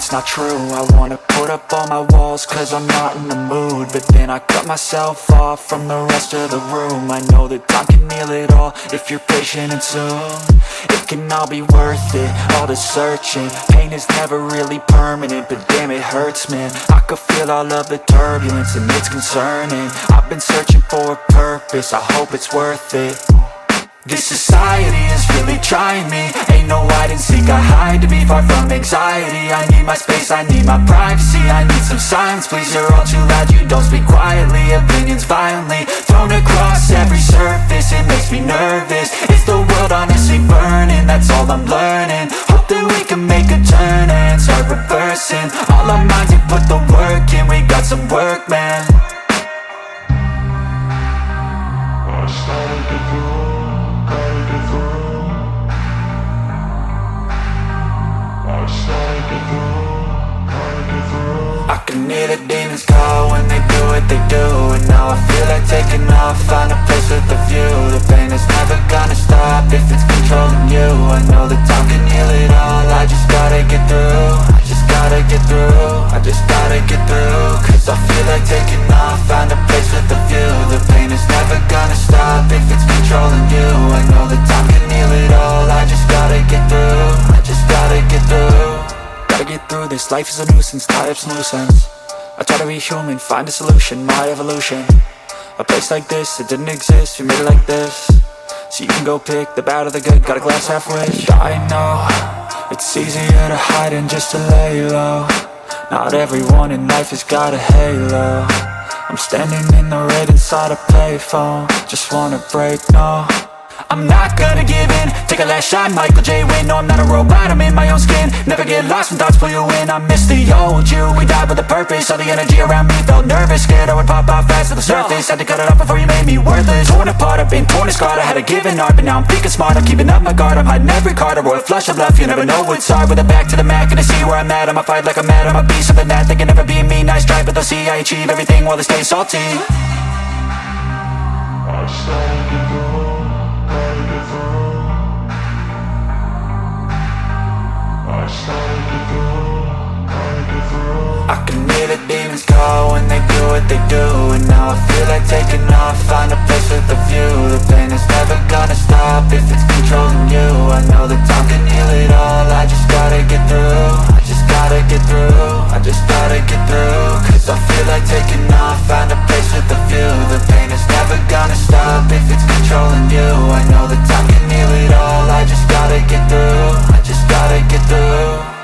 it's not true. I wanna put up all my walls cause I'm not in the mood, but then I cut myself off from the rest of the room. I know that time can heal it all if you're patient and soon it can all be worth it, all the searching. Pain is never really permanent, but damn it hurts, man. I could feel all of the turbulence and it's concerning. I've been searching for a purpose, I hope it's worth it. This society is really trying me. Ain't no hide and seek, I hide to be far from anxiety. I need my space, I need my privacy. I need some silence, please, you're all too loud. You don't speak quietly, opinions violently thrown across every surface. It makes me nervous. Is the world honestly burning? That's all I'm learning. Hope that we can make a turn and start reversing all our minds and put the work in. We got some work, man. I can hear the demons call when they do what they do, and now I feel like taking off, find a place with a view. The pain is never gonna stop if it's controlling you. I know that time can heal it all, I just gotta get through. I just gotta get through, I just gotta get through. Cause I feel like taking off, find a place with a view. The pain is never gonna stop if it's controlling you. I know that time can heal it all, I just gotta get through. I just gotta get through. Gotta get through this, life is a nuisance, tie up some loose ends. I try to be human, find a solution, my evolution. A place like this, it didn't exist, we made it like this. So you can go pick the bad or the good, got a glass half rich. I know, it's easier to hide than just to lay low. Not everyone in life has got a halo. I'm standing in the red inside a payphone. Just wanna break, no, I'm not gonna give in. Take a last shot, Michael J. Win. No, I'm not a robot, I'm in my own skin. Never get lost when thoughts pull you in. I miss the old you, we died with a purpose. All the energy around me felt nervous, scared I would pop off fast to the surface. Had to cut it off before you made me worthless. Torn apart, I've been torn and scarred. I had a given art, but now I'm thinking smart. I'm keeping up my guard, I'm hiding every card. A royal flush of love, you never know what's hard. With a back to the mat, gonna see where I'm at. I'ma fight like I'm mad, I'ma be something that they can never be me. Nice try, but they'll see I achieve everything while they stay salty. I can hear the demons call when they do what they do, and now I feel like taking off, find a place with a view. The pain is never gonna stop if it's controlling you. I know that time can heal it all, I just gotta get through. I just gotta get through, I just gotta get through. Cause I feel like taking off, find a place with a view. The pain is never gonna stop if it's controlling you. I know that time can heal it all, I just gotta get through. I just gotta get through.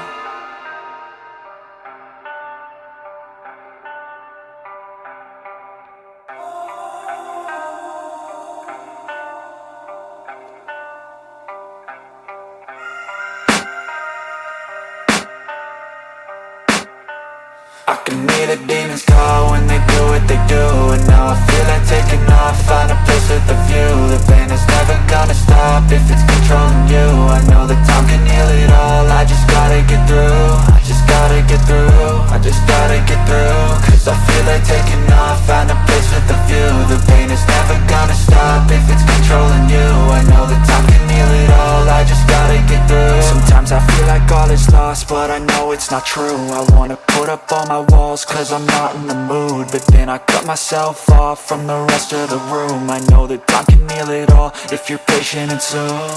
I can hear the demons call when they do what they do, and now I feel like taking off, find a place with a view. The pain is never gonna stop if it's controlling you. I know that time can heal it all, I just gotta get through. I just gotta get through, I just gotta get through. Cause I feel like taking off, find a place with a view. The pain is never gonna stop if it's controlling you. I know that time can heal it all, I just gotta get through. Sometimes I feel like all is lost, but I know it's not true. I wanna put up all my walls cause I'm not in the mood, but then I cut myself off from the rest of the room. I know that time can heal it all if you're patient and soon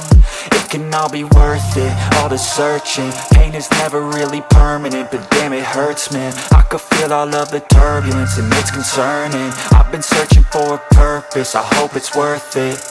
it can all be worth it, all the searching. Pain is never really permanent, but damn it hurts, man. I could feel all of the turbulence and it's concerning. I've been searching for a purpose, I hope it's worth it.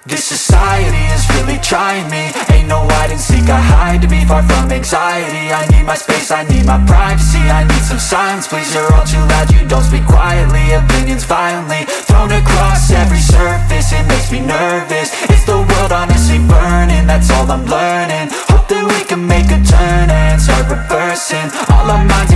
This society is really trying me. Ain't no hide and seek, I hide to be far from anxiety. I need my space, I need my privacy. I need some silence, please, you're all too loud. You don't speak quietly, opinions violently thrown across every surface. It makes me nervous. Is the world honestly burning? That's all I'm learning. Hope that we can make a turn and start reversing all our minds